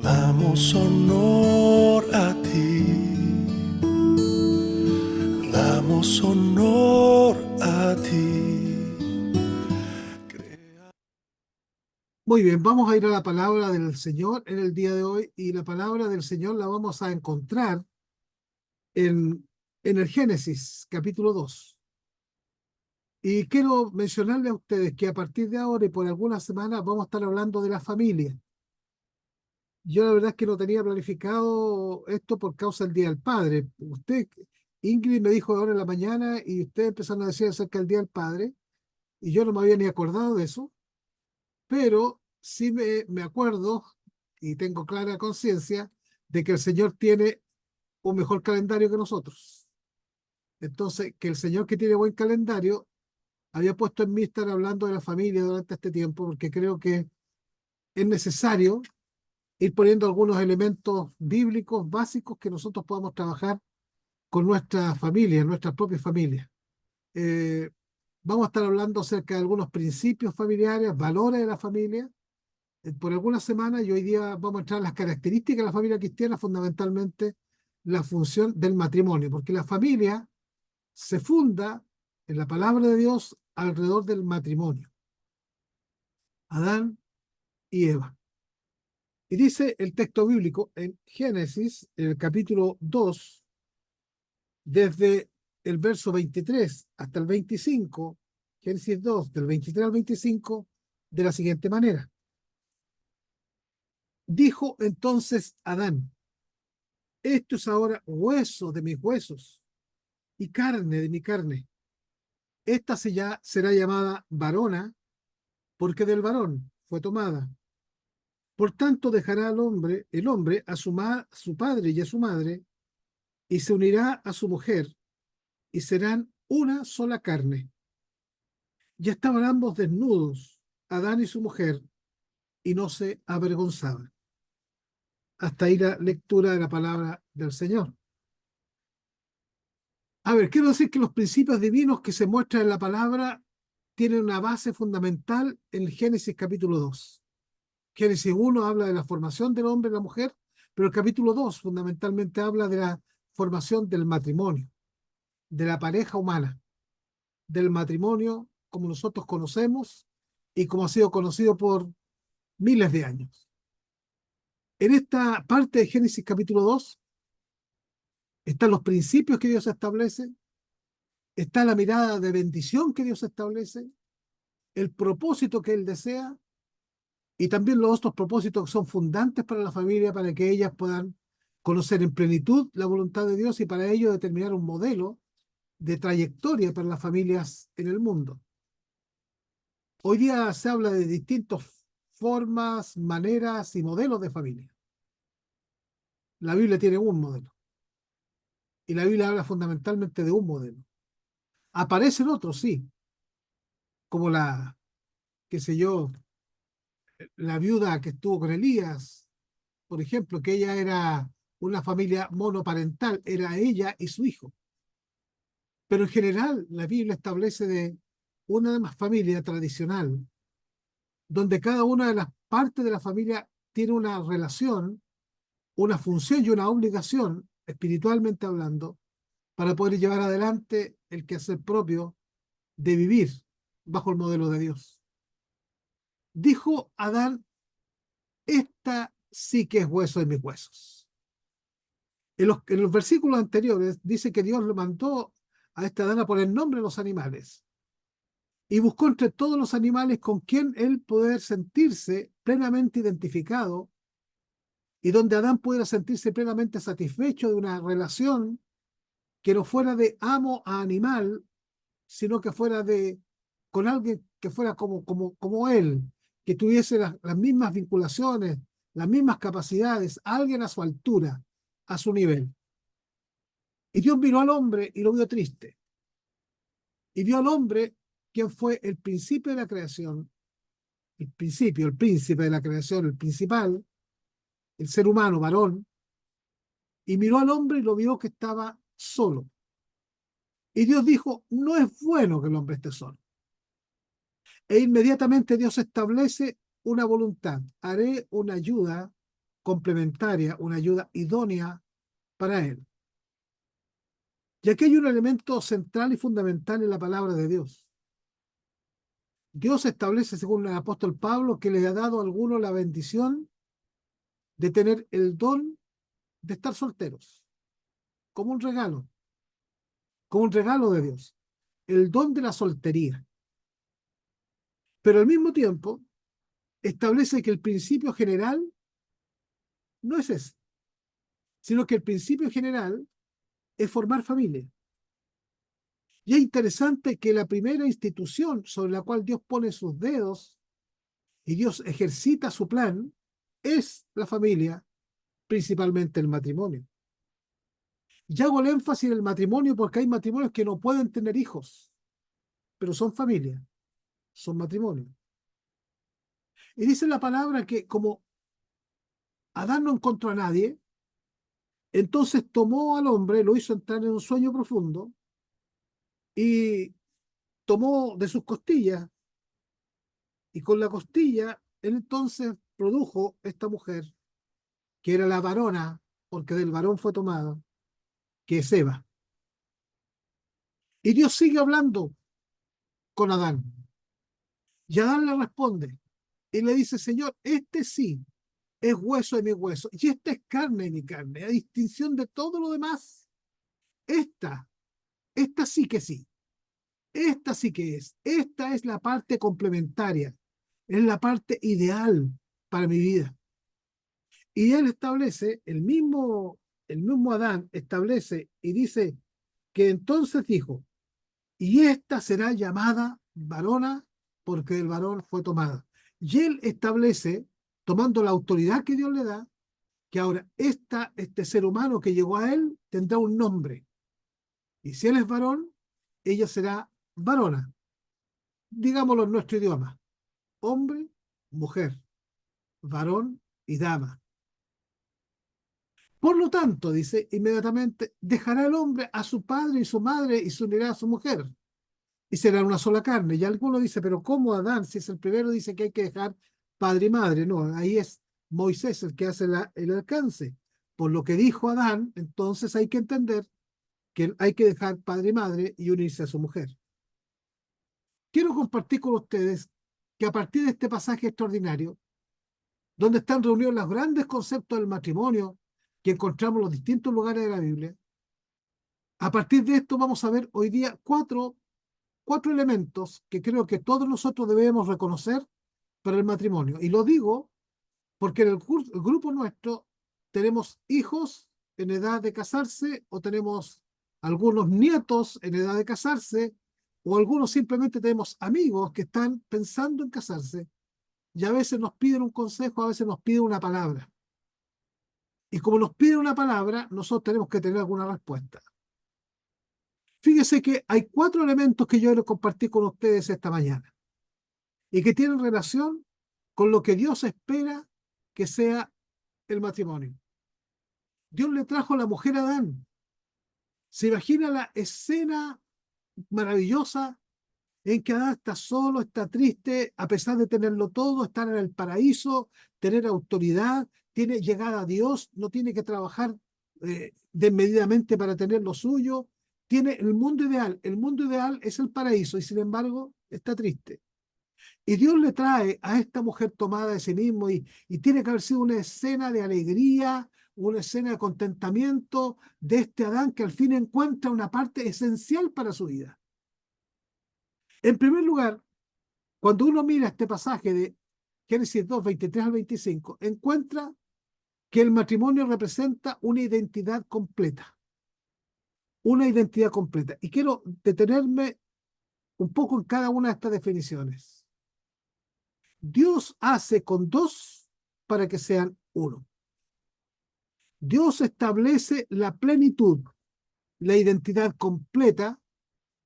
Damos honor a ti, damos honor a ti. Muy bien, vamos a ir a la palabra del Señor en el día de hoy y la palabra del Señor la vamos a encontrar en, en el Génesis, capítulo 2. Y quiero mencionarle a ustedes que a partir de ahora y por algunas semanas vamos a estar hablando de la familia. Yo la verdad es que no tenía planificado esto por causa del Día del Padre. Ingrid me dijo ahora en la mañana y ustedes empezaron a decir acerca del Día del Padre y yo no me había ni acordado de eso, pero sí me acuerdo y tengo clara conciencia de que el Señor tiene un mejor calendario que nosotros. Entonces, que el Señor que tiene buen calendario había puesto en mí estar hablando de la familia durante este tiempo, porque creo que es necesario ir poniendo algunos elementos bíblicos básicos que nosotros podamos trabajar con nuestra familia, nuestras propias familias. Eh, Vamos a estar hablando acerca de algunos principios familiares, valores de la familia, por algunas semanas y hoy día vamos a entrar en las características de la familia cristiana, fundamentalmente la función del matrimonio, porque la familia se funda en la palabra de Dios alrededor del matrimonio, Adán y Eva. Y dice el texto bíblico en Génesis, en el capítulo 2, desde el verso 23 hasta el 25, Génesis 2, del 23 al 25, de la siguiente manera. Dijo entonces Adán: esto es ahora hueso de mis huesos y carne de mi carne. Esta será llamada varona, porque del varón fue tomada. Por tanto, dejará el hombre a su padre y a su madre, y se unirá a su mujer, y serán una sola carne. Ya estaban ambos desnudos, Adán y su mujer, y no se avergonzaban. Hasta ahí la lectura de la palabra del Señor. A ver, quiero decir que los principios divinos que se muestran en la palabra tienen una base fundamental en el Génesis capítulo 2. Génesis 1 habla de la formación del hombre y la mujer, pero el capítulo 2 fundamentalmente habla de la formación del matrimonio, de la pareja humana, del matrimonio como nosotros conocemos y como ha sido conocido por miles de años. En esta parte de Génesis capítulo 2 están los principios que Dios establece, está la mirada de bendición que Dios establece, el propósito que Él desea y también los otros propósitos que son fundantes para la familia, para que ellas puedan conocer en plenitud la voluntad de Dios y para ello determinar un modelo de trayectoria para las familias en el mundo. Hoy día se habla de distintas formas, maneras y modelos de familia. La Biblia tiene un modelo y la Biblia habla fundamentalmente de un modelo. Aparecen otros, sí, como qué sé yo, la viuda que estuvo con Elías, por ejemplo, que ella era una familia monoparental, era ella y su hijo. Pero en general la Biblia establece de una familia tradicional, donde cada una de las partes de la familia tiene una relación, una función y una obligación, espiritualmente hablando, para poder llevar adelante el quehacer propio de vivir bajo el modelo de Dios. Dijo Adán: esta sí que es hueso de mis huesos. En los versículos anteriores dice que Dios le mandó a esta Adán a poner nombre a los animales y buscó entre todos los animales con quien él poder sentirse plenamente identificado y donde Adán pudiera sentirse plenamente satisfecho de una relación que no fuera de amo a animal, sino que fuera con alguien que fuera como él, que tuviese las mismas vinculaciones, las mismas capacidades, alguien a su altura, a su nivel. Y Dios miró al hombre y lo vio triste. Y vio al hombre, quien fue el principio de la creación, el principio, el príncipe de la creación, el principal, el ser humano, varón, y miró al hombre y lo vio que estaba solo. Y Dios dijo: no es bueno que el hombre esté solo. E inmediatamente Dios establece una voluntad: haré una ayuda complementaria, una ayuda idónea para él. Y aquí hay un elemento central y fundamental en la palabra de Dios. Dios establece, según el apóstol Pablo, que le ha dado a algunos la bendición de tener el don de estar solteros, como un regalo de Dios, el don de la soltería. Pero al mismo tiempo establece que el principio general no es ese, sino que el principio general es formar familia. Y es interesante que la primera institución sobre la cual Dios pone sus dedos y Dios ejercita su plan es la familia, principalmente el matrimonio. Y hago el énfasis en el matrimonio porque hay matrimonios que no pueden tener hijos, pero son familia, son matrimonio. Y dice la palabra que como Adán no encontró a nadie, entonces tomó al hombre, lo hizo entrar en un sueño profundo y tomó de sus costillas, y con la costilla él entonces produjo esta mujer, que era la varona, porque del varón fue tomada, que es Eva. Y Dios sigue hablando con Adán. Y Adán le responde y le dice: Señor, este sí es hueso de mi hueso y esta es carne de mi carne. A distinción de todo lo demás, esta, esta sí que sí. Esta sí que es. Esta es la parte complementaria. Es la parte ideal para mi vida. Y él establece, el mismo Adán establece y dice que entonces dijo: y esta será llamada varona porque el varón fue tomada. Y él establece, tomando la autoridad que Dios le da, que ahora este ser humano que llegó a él tendrá un nombre. Y si él es varón, ella será varona. Digámoslo en nuestro idioma: hombre, mujer, varón y dama. Por lo tanto, dice inmediatamente, dejará el hombre a su padre y su madre y se unirá a su mujer y serán una sola carne. Y alguno dice: pero ¿cómo Adán? Si es el primero, dice que hay que dejar padre y madre. No, ahí es Moisés el que hace el alcance. Por lo que dijo Adán, entonces hay que entender que hay que dejar padre y madre y unirse a su mujer. Quiero compartir con ustedes que a partir de este pasaje extraordinario, donde están reunidos los grandes conceptos del matrimonio que encontramos en los distintos lugares de la Biblia, a partir de esto vamos a ver hoy día cuatro elementos que creo que todos nosotros debemos reconocer para el matrimonio. Y lo digo porque en el grupo nuestro tenemos hijos en edad de casarse, o tenemos algunos nietos en edad de casarse, o algunos simplemente tenemos amigos que están pensando en casarse y a veces nos piden un consejo, a veces nos piden una palabra. Y como nos piden una palabra, nosotros tenemos que tener alguna respuesta. Fíjese que hay cuatro elementos que yo quiero compartir con ustedes esta mañana y que tienen relación con lo que Dios espera que sea el matrimonio. Dios le trajo a la mujer a Adán. ¿Se imagina la escena maravillosa en que Adán está solo, está triste, a pesar de tenerlo todo, estar en el paraíso, tener autoridad, tiene llegada a Dios, no tiene que trabajar desmedidamente para tener lo suyo, tiene el mundo ideal. El mundo ideal es el paraíso y sin embargo está triste. Y Dios le trae a esta mujer tomada de sí mismo y tiene que haber sido una escena de alegría, una escena de contentamiento de este Adán que al fin encuentra una parte esencial para su vida. En primer lugar, cuando uno mira este pasaje de Génesis 2, 23 al 25, encuentra que el matrimonio representa una identidad completa. Una identidad completa. Y quiero detenerme un poco en cada una de estas definiciones. Dios hace con dos para que sean uno. Dios establece la plenitud, la identidad completa,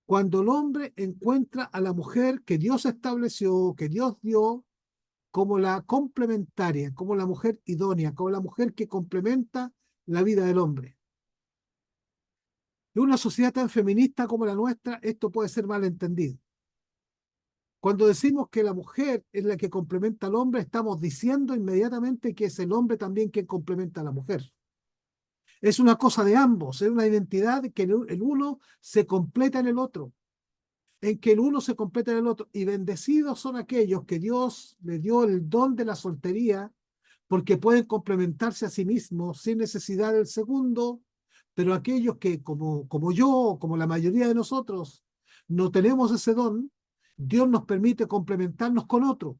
cuando el hombre encuentra a la mujer que Dios estableció, que Dios dio, como la complementaria, como la mujer idónea, como la mujer que complementa la vida del hombre. En una sociedad tan feminista como la nuestra, esto puede ser mal entendido. Cuando decimos que la mujer es la que complementa al hombre, estamos diciendo inmediatamente que es el hombre también quien complementa a la mujer. Es una cosa de ambos, es una identidad que el uno se completa en el otro, en que el uno se completa en el otro. Y bendecidos son aquellos que Dios le dio el don de la soltería, porque pueden complementarse a sí mismos sin necesidad del segundo, pero aquellos que, como yo, como la mayoría de nosotros, no tenemos ese don, Dios nos permite complementarnos con otro,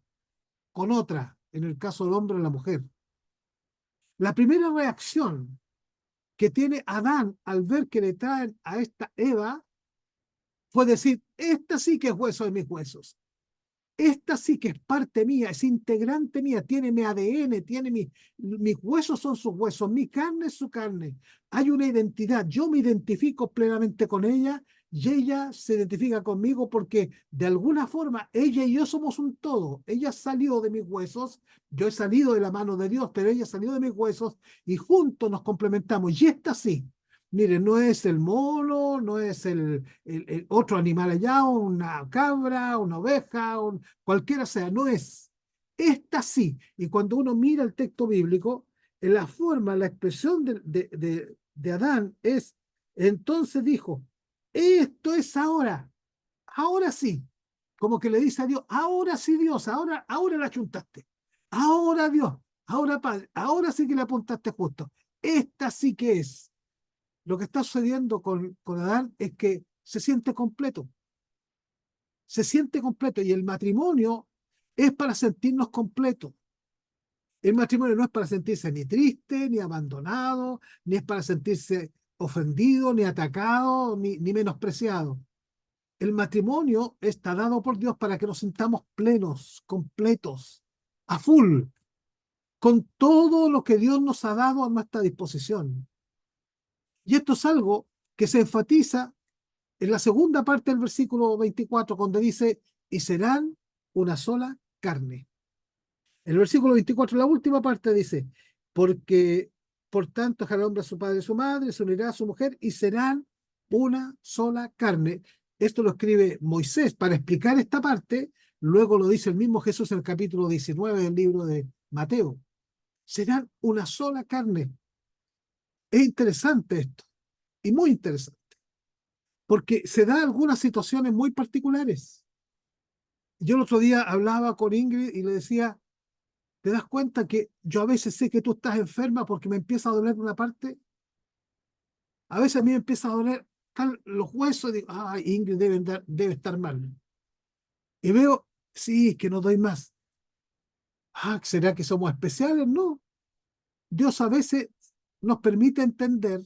con otra, en el caso del hombre o la mujer. La primera reacción que tiene Adán al ver que le traen a esta Eva fue decir, esta sí que es hueso de mis huesos, esta sí que es parte mía, es integrante mía, tiene mi ADN, mis huesos son sus huesos, mi carne es su carne. Hay una identidad, yo me identifico plenamente con ella y ella se identifica conmigo porque de alguna forma ella y yo somos un todo. Ella salió de mis huesos, yo he salido de la mano de Dios, pero ella salió de mis huesos y juntos nos complementamos. Y esta sí. Mire, no es el mono, no es el otro animal allá, una cabra, una oveja, cualquiera sea, no es. Esta sí. Y cuando uno mira el texto bíblico, en la forma, la expresión de Adán es, entonces dijo, esto es ahora, ahora sí. Como que le dice a Dios, ahora sí Dios, ahora la chuntaste. Ahora Dios, ahora Padre, ahora sí que le apuntaste justo. Esta sí que es. Lo que está sucediendo con Adán es que se siente completo y el matrimonio es para sentirnos completos. El matrimonio no es para sentirse ni triste, ni abandonado, ni es para sentirse ofendido, ni atacado, ni menospreciado. El matrimonio está dado por Dios para que nos sintamos plenos, completos, a full, con todo lo que Dios nos ha dado a nuestra disposición. Y esto es algo que se enfatiza en la segunda parte del versículo 24, donde dice, y serán una sola carne. El versículo 24, la última parte dice, porque por tanto dejará el hombre a su padre y a su madre, se unirá a su mujer y serán una sola carne. Esto lo escribe Moisés para explicar esta parte, luego lo dice el mismo Jesús en el capítulo 19 del libro de Mateo. Serán una sola carne. Es interesante esto, y muy interesante, porque se da algunas situaciones muy particulares. Yo el otro día hablaba con Ingrid y le decía, ¿te das cuenta que yo a veces sé que tú estás enferma porque me empieza a doler una parte? A veces a mí me empieza a doler los huesos y digo, ah, Ingrid debe estar mal. Y veo, sí, que no doy más. Ah, ¿será que somos especiales? No. Dios a veces nos permite entender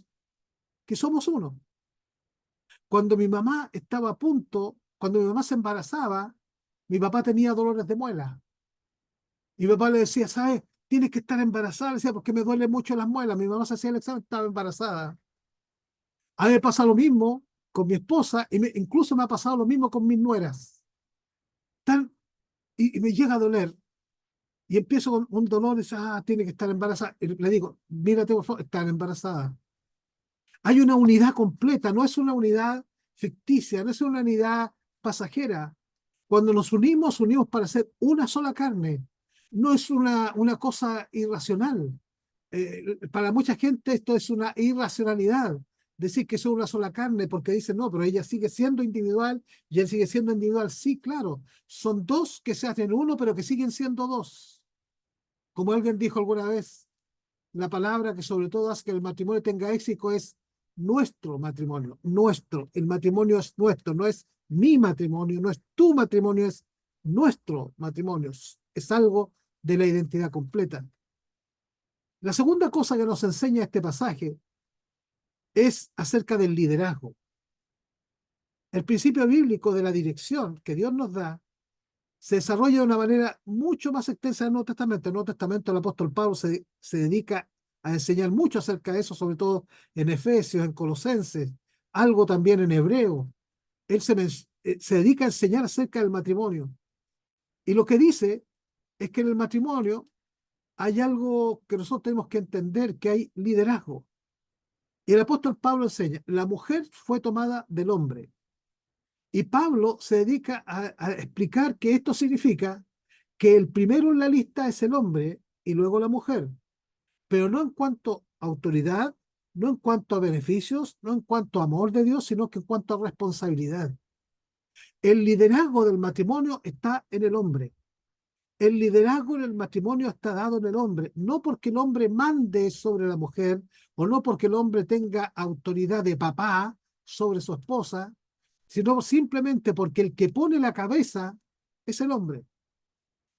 que somos uno. Cuando mi mamá estaba a punto, cuando mi mamá se embarazaba, mi papá tenía dolores de muela. Y mi papá le decía, ¿sabes? Tienes que estar embarazada. Le decía, porque me duelen mucho las muelas. Mi mamá se hacía el examen, estaba embarazada. A mí me pasa lo mismo con mi esposa y incluso me ha pasado lo mismo con mis nueras. Tan, y me llega a doler. Y empiezo con un dolor y dice, ah, tiene que estar embarazada. Y le digo, mírate, por favor, estar embarazada. Hay una unidad completa, no es una unidad ficticia, no es una unidad pasajera. Cuando nos unimos para ser una sola carne. No es una cosa irracional. Para mucha gente esto es una irracionalidad. Decir que son una sola carne porque dicen, no, pero ella sigue siendo individual y él sigue siendo individual. Sí, claro, son dos que se hacen uno, pero que siguen siendo dos. Como alguien dijo alguna vez, la palabra que sobre todo hace que el matrimonio tenga éxito es nuestro matrimonio, nuestro. El matrimonio es nuestro, no es mi matrimonio, no es tu matrimonio, es nuestro matrimonio. Es algo de la identidad completa. La segunda cosa que nos enseña este pasaje es acerca del liderazgo. El principio bíblico de la dirección que Dios nos da se desarrolla de una manera mucho más extensa en el Nuevo Testamento. En el Nuevo Testamento el apóstol Pablo se dedica a enseñar mucho acerca de eso, sobre todo en Efesios, en Colosenses, algo también en Hebreo. Él se dedica a enseñar acerca del matrimonio. Y lo que dice es que en el matrimonio hay algo que nosotros tenemos que entender, que hay liderazgo. Y el apóstol Pablo enseña, la mujer fue tomada del hombre. Y Pablo se dedica a explicar que esto significa que el primero en la lista es el hombre y luego la mujer, pero no en cuanto a autoridad, no en cuanto a beneficios, no en cuanto a amor de Dios, sino que en cuanto a responsabilidad. El liderazgo del matrimonio está en el hombre. El liderazgo en el matrimonio está dado en el hombre, no porque el hombre mande sobre la mujer o no porque el hombre tenga autoridad de papá sobre su esposa, sino simplemente porque el que pone la cabeza es el hombre.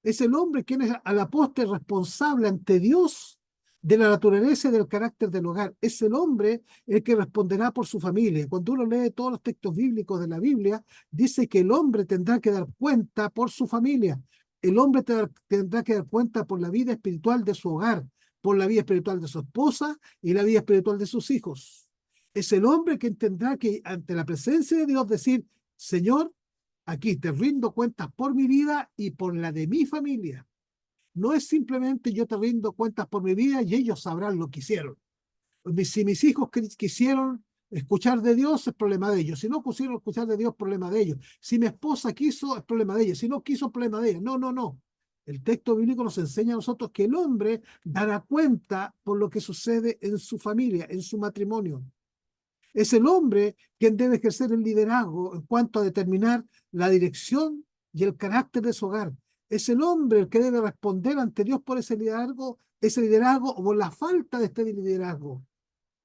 Es el hombre quien es a la postre responsable ante Dios de la naturaleza y del carácter del hogar. Es el hombre el que responderá por su familia. Cuando uno lee todos los textos bíblicos de la Biblia, dice que el hombre tendrá que dar cuenta por su familia. El hombre tendrá que dar cuenta por la vida espiritual de su hogar, por la vida espiritual de su esposa y la vida espiritual de sus hijos. Es el hombre quien tendrá que, ante la presencia de Dios, decir: Señor, aquí te rindo cuentas por mi vida y por la de mi familia. No es simplemente yo te rindo cuentas por mi vida y ellos sabrán lo que hicieron. Si mis hijos quisieron escuchar de Dios, es problema de ellos. Si no quisieron escuchar de Dios, es problema de ellos. Si mi esposa quiso, es problema de ella. Si no quiso, es problema de ella. No, no, no. El texto bíblico nos enseña a nosotros que el hombre dará cuenta por lo que sucede en su familia, en su matrimonio. Es el hombre quien debe ejercer el liderazgo en cuanto a determinar la dirección y el carácter de su hogar. Es el hombre el que debe responder ante Dios por ese liderazgo o por la falta de este liderazgo.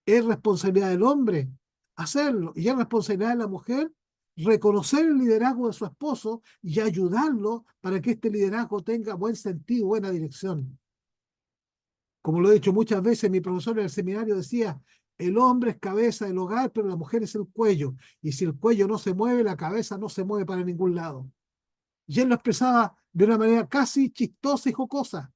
Es responsabilidad del hombre hacerlo y es responsabilidad de la mujer reconocer el liderazgo de su esposo y ayudarlo para que este liderazgo tenga buen sentido, buena dirección. Como lo he dicho muchas veces, mi profesor en el seminario decía: el hombre es cabeza del hogar, pero la mujer es el cuello. Y si el cuello no se mueve, la cabeza no se mueve para ningún lado. Y él lo expresaba de una manera casi chistosa y jocosa.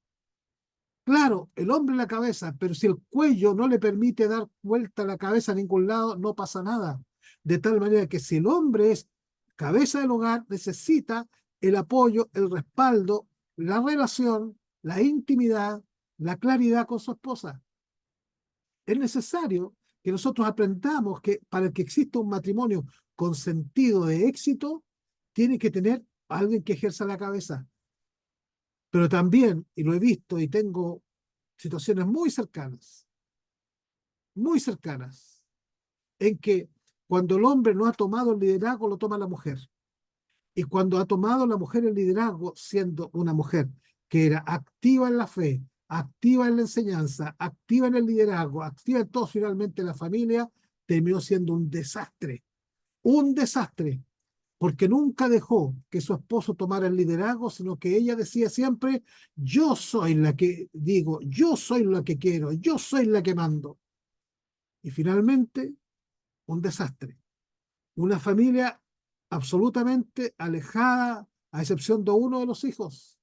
Claro, el hombre es la cabeza, pero si el cuello no le permite dar vuelta a la cabeza a ningún lado, no pasa nada. De tal manera que si el hombre es cabeza del hogar, necesita el apoyo, el respaldo, la relación, la intimidad, la claridad con su esposa. Es necesario que nosotros aprendamos que para que exista un matrimonio con sentido de éxito, tiene que tener alguien que ejerza la cabeza. Pero también, y lo he visto y tengo situaciones muy cercanas, en que cuando el hombre no ha tomado el liderazgo, lo toma la mujer. Y cuando ha tomado la mujer el liderazgo, siendo una mujer que era activa en la fe, activa en la enseñanza, activa en el liderazgo, activa en todo, finalmente la familia terminó siendo un desastre, porque nunca dejó que su esposo tomara el liderazgo, sino que ella decía siempre: yo soy la que digo, yo soy la que quiero, yo soy la que mando. Y finalmente, un desastre. Una familia absolutamente alejada, a excepción de uno de los hijos.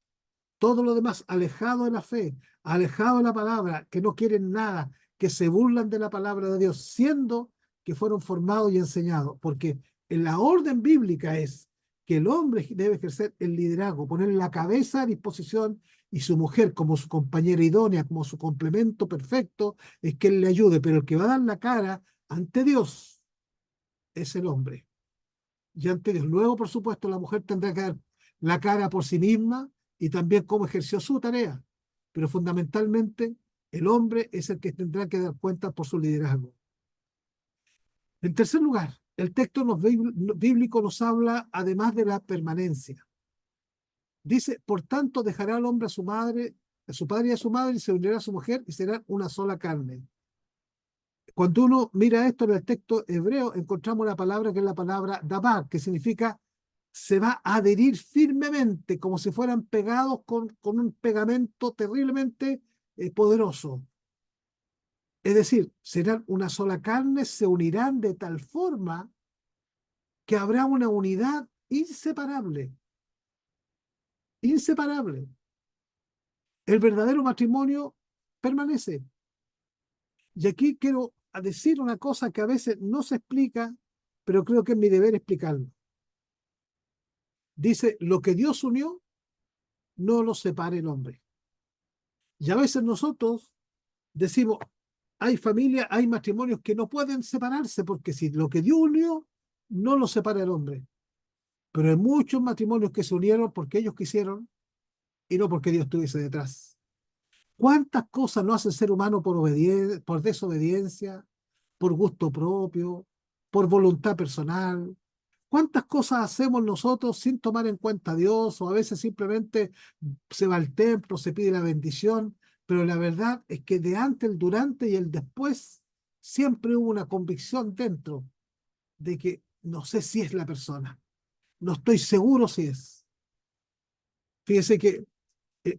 Todo lo demás alejado de la fe, alejado de la palabra, que no quieren nada, que se burlan de la palabra de Dios, siendo que fueron formados y enseñados. Porque en la orden bíblica es que el hombre debe ejercer el liderazgo, poner la cabeza a disposición, y su mujer como su compañera idónea, como su complemento perfecto, es que él le ayude. Pero el que va a dar la cara ante Dios es el hombre. Y ante Dios. Luego, por supuesto, la mujer tendrá que dar la cara por sí misma y también cómo ejerció su tarea. Pero fundamentalmente, el hombre es el que tendrá que dar cuenta por su liderazgo. En tercer lugar, el texto bíblico nos habla además de la permanencia. Dice: por tanto, dejará al hombre a su madre, a su padre y a su madre, y se unirá a su mujer, y serán una sola carne. Cuando uno mira esto en el texto hebreo, encontramos una palabra que es la palabra dabar, que significa se va a adherir firmemente, como si fueran pegados con un pegamento terriblemente poderoso. Es decir, serán una sola carne, se unirán de tal forma que habrá una unidad inseparable. Inseparable. El verdadero matrimonio permanece. Y aquí quiero decir una cosa que a veces no se explica, pero creo que es mi deber explicarlo. Dice: lo que Dios unió, no lo separe el hombre. Y a veces nosotros decimos: hay familias, hay matrimonios que no pueden separarse, porque si lo que Dios unió, no lo separa el hombre. Pero hay muchos matrimonios que se unieron porque ellos quisieron y no porque Dios estuviese detrás. ¿Cuántas cosas no hace el ser humano por desobediencia, por gusto propio, por voluntad personal? ¿Cuántas cosas hacemos nosotros sin tomar en cuenta a Dios o a veces simplemente se va al templo, se pide la bendición? Pero la verdad es que de antes, el durante y el después siempre hubo una convicción dentro de que no sé si es la persona, no estoy seguro si es. Fíjese que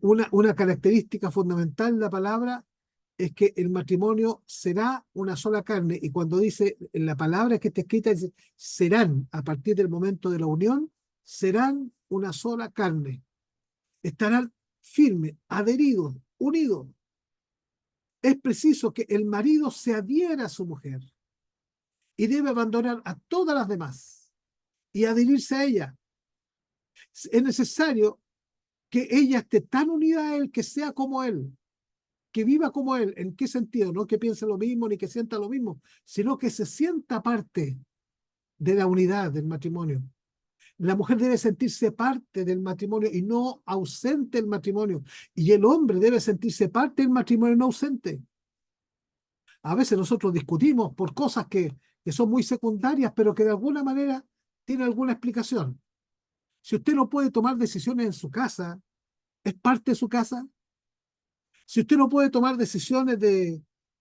una característica fundamental de la palabra es que el matrimonio será una sola carne. Y cuando dice, en la palabra que está escrita, dice, serán, a partir del momento de la unión, serán una sola carne. Estarán firmes, adheridos, unidos. Es preciso que el marido se adhiera a su mujer y debe abandonar a todas las demás y adherirse a ella. Es necesario que ella esté tan unida a él que sea como él, que viva como él. ¿En qué sentido? No que piense lo mismo ni que sienta lo mismo, sino que se sienta parte de la unidad del matrimonio. La mujer debe sentirse parte del matrimonio y no ausente del matrimonio. Y el hombre debe sentirse parte del matrimonio y no ausente. A veces nosotros discutimos por cosas que son muy secundarias, pero que de alguna manera tienen alguna explicación. Si usted no puede tomar decisiones en su casa, ¿es parte de su casa? Si usted no puede tomar decisiones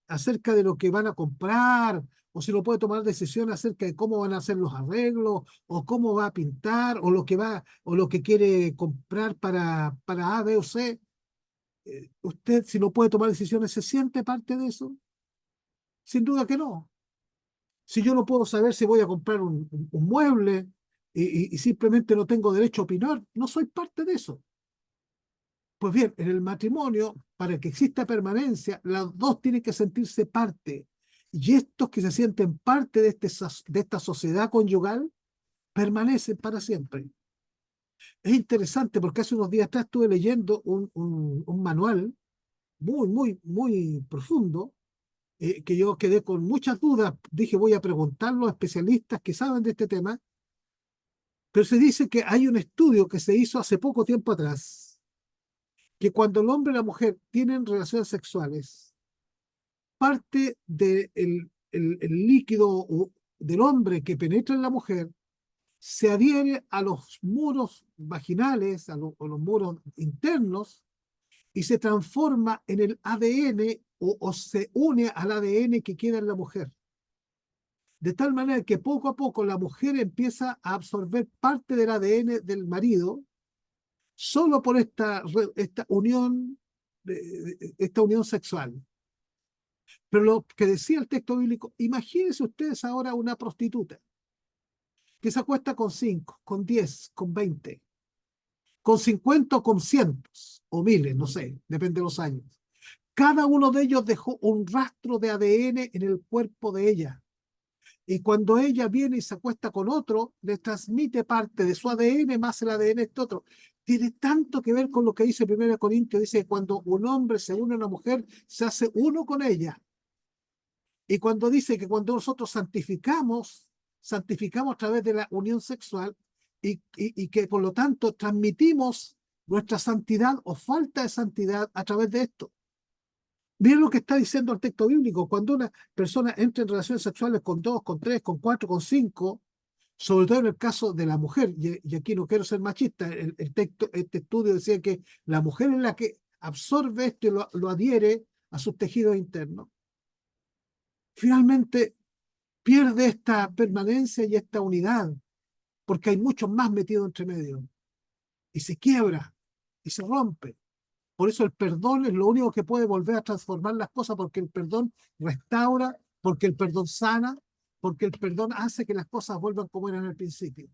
acerca de lo que van a comprar, o si no puede tomar decisiones acerca de cómo van a hacer los arreglos, o cómo va a pintar, o lo que quiere comprar para A, B o C, usted si no puede tomar decisiones, ¿se siente parte de eso? Sin duda que no. Si yo no puedo saber si voy a comprar un mueble y simplemente no tengo derecho a opinar, no soy parte de eso. Pues bien, en el matrimonio, para que exista permanencia, las dos tienen que sentirse parte. Y estos que se sienten parte de esta sociedad conyugal permanecen para siempre. Es interesante porque hace unos días atrás estuve leyendo un manual muy profundo, que yo quedé con muchas dudas. Dije, voy a preguntar a los especialistas que saben de este tema, pero se dice que hay un estudio que se hizo hace poco tiempo atrás, que cuando el hombre y la mujer tienen relaciones sexuales, parte del el líquido del hombre que penetra en la mujer se adhiere a los muros vaginales, a los muros internos, y se transforma en el ADN o se une al ADN que queda en la mujer. De tal manera que poco a poco la mujer empieza a absorber parte del ADN del marido solo por esta unión sexual. Pero lo que decía el texto bíblico, imagínense ustedes ahora una prostituta que se acuesta con 5, con 10, con 20, con 50 o con cientos o miles, no sé, depende de los años. Cada uno de ellos dejó un rastro de ADN en el cuerpo de ella. Y cuando ella viene y se acuesta con otro, le transmite parte de su ADN más el ADN de este otro. Tiene tanto que ver con lo que dice 1 Corintios, dice que cuando un hombre se une a una mujer, se hace uno con ella. Y cuando dice que cuando nosotros santificamos a través de la unión sexual y que por lo tanto transmitimos nuestra santidad o falta de santidad a través de esto. Miren lo que está diciendo el texto bíblico. Cuando una persona entra en relaciones sexuales con 2, con 3, con 4, con 5, sobre todo en el caso de la mujer, y aquí no quiero ser machista, este estudio decía que la mujer es la que absorbe esto y lo adhiere a sus tejidos internos. Finalmente pierde esta permanencia y esta unidad, porque hay muchos más metidos entre medio, y se quiebra, y se rompe. Por eso el perdón es lo único que puede volver a transformar las cosas, porque el perdón restaura, porque el perdón sana, porque el perdón hace que las cosas vuelvan como eran al principio.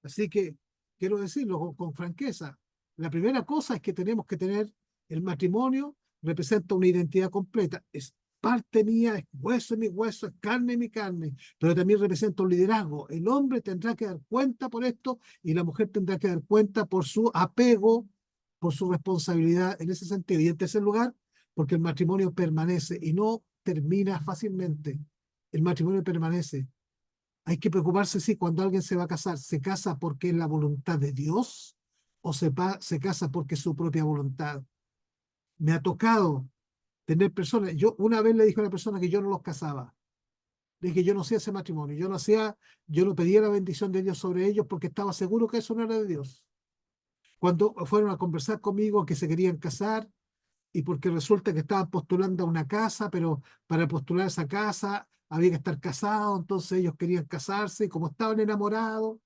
Así que quiero decirlo con franqueza. La primera cosa es que tenemos que tener el matrimonio, representa una identidad completa. Es parte mía, es hueso de mi hueso, es carne de mi carne, pero también representa un liderazgo. El hombre tendrá que dar cuenta por esto y la mujer tendrá que dar cuenta por su apego, por su responsabilidad en ese sentido. Y en tercer lugar, porque el matrimonio permanece y no termina fácilmente. El matrimonio permanece. Hay que preocuparse si cuando alguien se va a casar, ¿se casa porque es la voluntad de Dios o se casa porque es su propia voluntad? Me ha tocado tener personas, yo una vez le dije a una persona que yo no los casaba, le dije yo no hacía ese matrimonio, yo no pedía la bendición de Dios sobre ellos porque estaba seguro que eso no era de Dios. Cuando fueron a conversar conmigo que se querían casar, y porque resulta que estaban postulando a una casa, pero para postular a esa casa había que estar casado, entonces ellos querían casarse, y como estaban enamorados,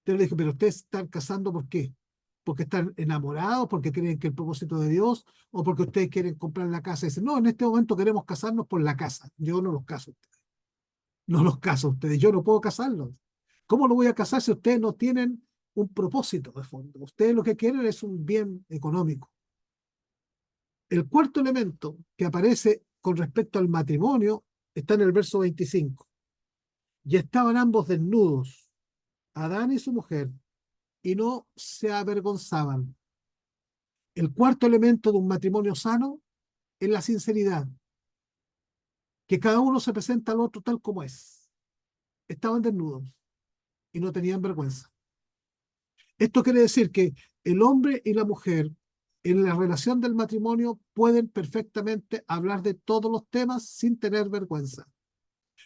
yo le dije, pero ustedes están casando ¿por qué? ¿Porque están enamorados, porque creen que el propósito de Dios, o porque ustedes quieren comprar la casa? Y dicen, no, en este momento queremos casarnos por la casa. Yo no los caso a ustedes, no los caso a ustedes, yo no puedo casarlos. ¿Cómo lo voy a casar si ustedes no tienen un propósito de fondo? Ustedes lo que quieren es un bien económico. El cuarto elemento que aparece con respecto al matrimonio está en el verso 25. Y estaban ambos desnudos, Adán y su mujer, y no se avergonzaban. El cuarto elemento de un matrimonio sano es la sinceridad, que cada uno se presenta al otro tal como es. Estaban desnudos y no tenían vergüenza. Esto quiere decir que el hombre y la mujer en la relación del matrimonio pueden perfectamente hablar de todos los temas sin tener vergüenza.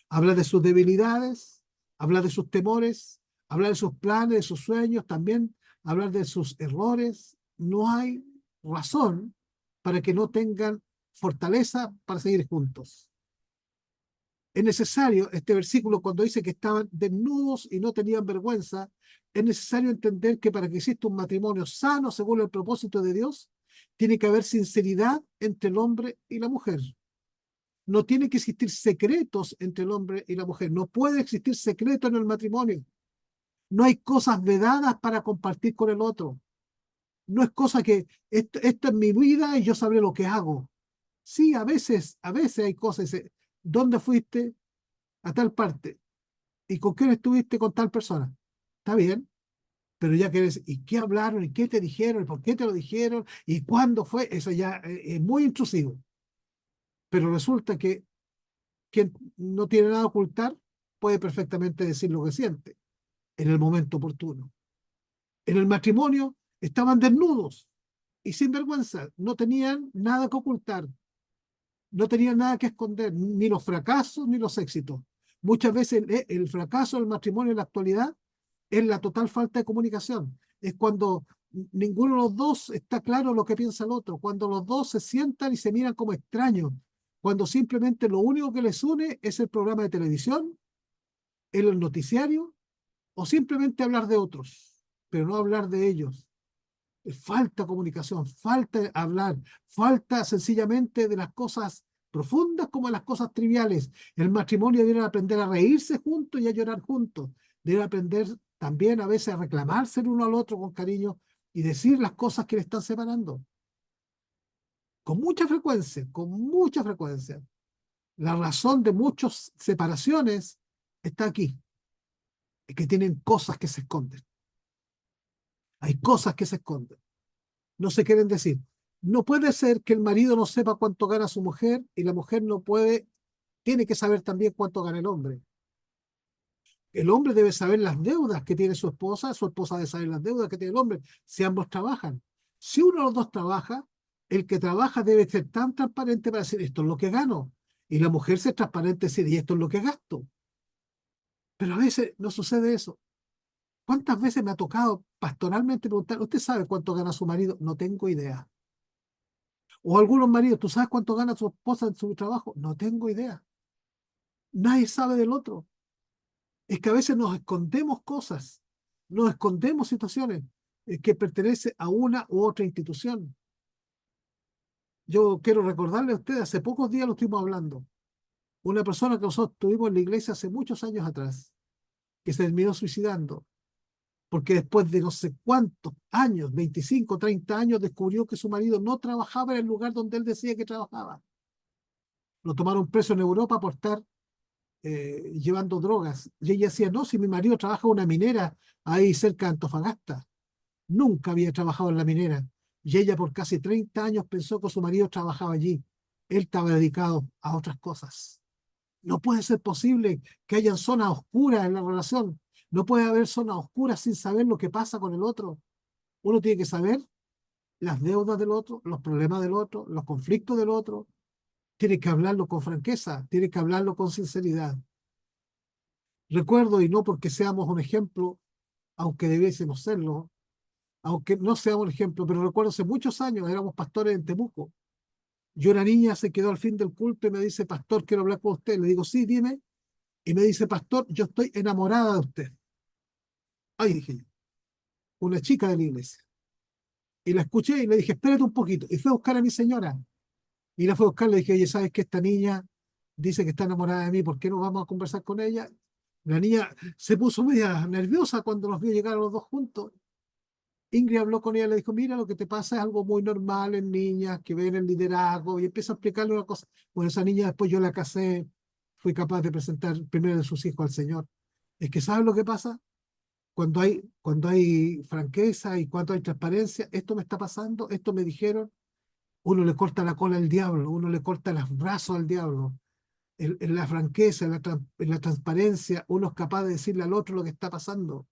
Hablar de sus debilidades, hablar de sus temores, hablar de sus planes, de sus sueños, también hablar de sus errores. No hay razón para que no tengan fortaleza para seguir juntos. Es necesario, este versículo cuando dice que estaban desnudos y no tenían vergüenza, es necesario entender que para que exista un matrimonio sano según el propósito de Dios, tiene que haber sinceridad entre el hombre y la mujer. No tiene que existir secretos entre el hombre y la mujer. No puede existir secreto en el matrimonio. No hay cosas vedadas para compartir con el otro. No es cosa que esto es mi vida y yo sabré lo que hago. Sí, a veces hay cosas. ¿Dónde fuiste? A tal parte. ¿Y con quién estuviste con tal persona? Está bien, pero ya que eres, ¿y qué hablaron? ¿Y qué te dijeron? ¿Y por qué te lo dijeron? ¿Y cuándo fue? Eso ya es muy intrusivo. Pero resulta que quien no tiene nada a ocultar puede perfectamente decir lo que siente en el momento oportuno. En el matrimonio estaban desnudos y sin vergüenza, no tenían nada que ocultar, no tenían nada que esconder, ni los fracasos ni los éxitos. Muchas veces el fracaso del matrimonio en la actualidad es la total falta de comunicación. Es cuando ninguno de los dos está claro lo que piensa el otro, cuando los dos se sientan y se miran como extraños, cuando simplemente lo único que les une es el programa de televisión, el noticiario o simplemente hablar de otros, pero no hablar de ellos. Falta comunicación, falta hablar, falta sencillamente de las cosas profundas como de las cosas triviales. El matrimonio debe aprender a reírse juntos y a llorar juntos. Debe aprender también a veces a reclamarse el uno al otro con cariño y decir las cosas que le están separando. Con mucha frecuencia, con mucha frecuencia. La razón de muchas separaciones está aquí, es que tienen cosas que se esconden. Hay cosas que se esconden. No se quieren decir. No puede ser que el marido no sepa cuánto gana su mujer y la mujer no puede, tiene que saber también cuánto gana el hombre. El hombre debe saber las deudas que tiene su esposa debe saber las deudas que tiene el hombre, si ambos trabajan. Si uno de los dos trabaja, el que trabaja debe ser tan transparente para decir esto es lo que gano. Y la mujer ser transparente y decir y esto es lo que gasto. Pero a veces no sucede eso. ¿Cuántas veces me ha tocado pastoralmente preguntar, ¿usted sabe cuánto gana su marido? No tengo idea. O algunos maridos, ¿tú sabes cuánto gana su esposa en su trabajo? No tengo idea. Nadie sabe del otro. Es que a veces nos escondemos cosas, nos escondemos situaciones que pertenecen a una u otra institución. Yo quiero recordarle a ustedes, hace pocos días lo estuvimos hablando, una persona que nosotros tuvimos en la iglesia hace muchos años atrás, que se terminó suicidando, porque después de no sé cuántos años, 25, 30 años, descubrió que su marido no trabajaba en el lugar donde él decía que trabajaba. Lo tomaron preso en Europa por estar llevando drogas. Y ella decía, no, si mi marido trabaja en una minera ahí cerca de Antofagasta. Nunca había trabajado en la minera. Y ella por casi 30 años pensó que su marido trabajaba allí. Él estaba dedicado a otras cosas. No puede ser posible que haya zonas oscuras en la relación. No puede haber zonas oscuras sin saber lo que pasa con el otro. Uno tiene que saber las deudas del otro, los problemas del otro, los conflictos del otro. Tiene que hablarlo con franqueza, tiene que hablarlo con sinceridad. Recuerdo, y no porque seamos un ejemplo, aunque debiésemos serlo, aunque no seamos un ejemplo, pero recuerdo hace muchos años, éramos pastores en Temuco. Yo, una niña, se quedó al fin del culto y me dice, pastor, quiero hablar con usted. Le digo, sí, dime. Y me dice, pastor, yo estoy enamorada de usted. Ay, dije yo, una chica de la iglesia. Y la escuché y le dije, espérate un poquito. Y fui a buscar a mi señora. Y la fui a buscar, le dije, oye, ¿sabes que esta niña dice que está enamorada de mí? ¿Por qué no vamos a conversar con ella? La niña se puso media nerviosa cuando nos vio llegar a los dos juntos. Ingrid habló con ella y le dijo, mira, lo que te pasa es algo muy normal en niñas que ven el liderazgo, y empieza a explicarle una cosa. Bueno, esa niña después yo la casé, fui capaz de presentar primero de sus hijos al Señor. Es que ¿sabes lo que pasa? Cuando hay franqueza y cuando hay transparencia, esto me está pasando, esto me dijeron, uno le corta la cola al diablo, uno le corta los brazos al diablo. En la franqueza, en la transparencia, uno es capaz de decirle al otro lo que está pasando,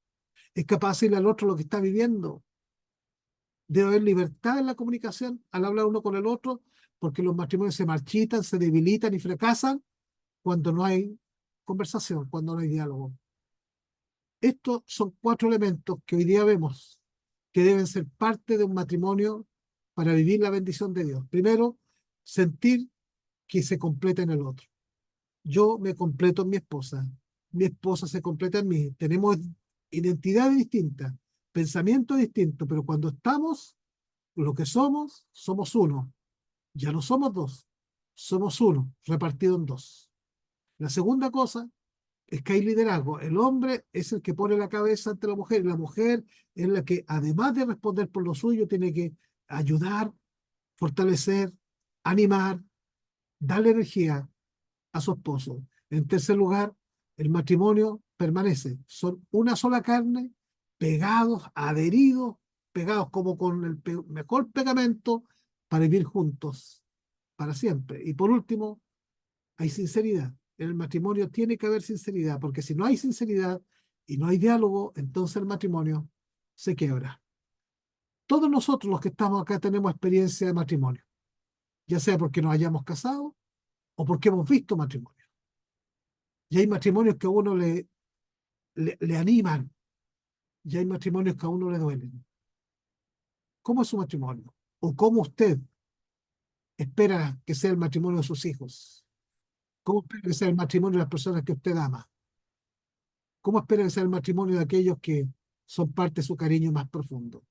es capaz de decirle al otro lo que está viviendo. Debe haber libertad en la comunicación al hablar uno con el otro, porque los matrimonios se marchitan, se debilitan y fracasan cuando no hay conversación, cuando no hay diálogo. Estos son 4 elementos que hoy día vemos que deben ser parte de un matrimonio para vivir la bendición de Dios. Primero, sentir que se completa en el otro. Yo me completo en mi esposa se completa en mí. Tenemos identidades distintas, pensamientos distintos, pero cuando estamos, lo que somos uno. Ya no somos dos, somos uno, repartido en dos. La segunda cosa es que hay liderazgo. El hombre es el que pone la cabeza ante la mujer y la mujer es la que, además de responder por lo suyo, tiene que ayudar, fortalecer, animar, darle energía a su esposo. En tercer lugar, el matrimonio permanece. Son una sola carne, pegados, adheridos, pegados como con el mejor pegamento para vivir juntos para siempre. Y por último, hay sinceridad. En el matrimonio tiene que haber sinceridad, porque si no hay sinceridad y no hay diálogo, entonces el matrimonio se quiebra. Todos nosotros los que estamos acá tenemos experiencia de matrimonio, ya sea porque nos hayamos casado o porque hemos visto matrimonio. Y hay matrimonios que a uno le animan, y hay matrimonios que a uno le duelen. ¿Cómo es su matrimonio? ¿O cómo usted espera que sea el matrimonio de sus hijos? ¿Cómo espera que sea el matrimonio de las personas que usted ama? ¿Cómo espera que sea el matrimonio de aquellos que son parte de su cariño más profundo?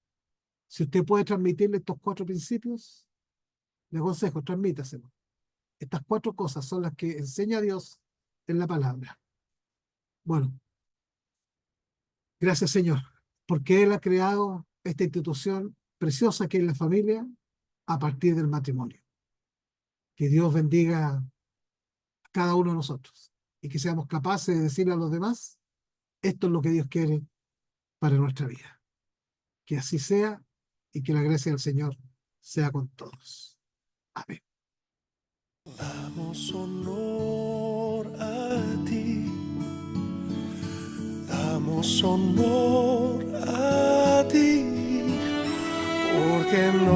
Si usted puede transmitirle estos 4 principios, le aconsejo, transmítaselo. Estas 4 cosas son las que enseña Dios en la palabra. Bueno, gracias, Señor, porque Él ha creado esta institución preciosa que es la familia a partir del matrimonio. Que Dios bendiga a cada uno de nosotros y que seamos capaces de decirle a los demás, esto es lo que Dios quiere para nuestra vida. Que así sea y que la gracia del Señor sea con todos. Amén. Damos honor a ti, damos honor a ti, porque no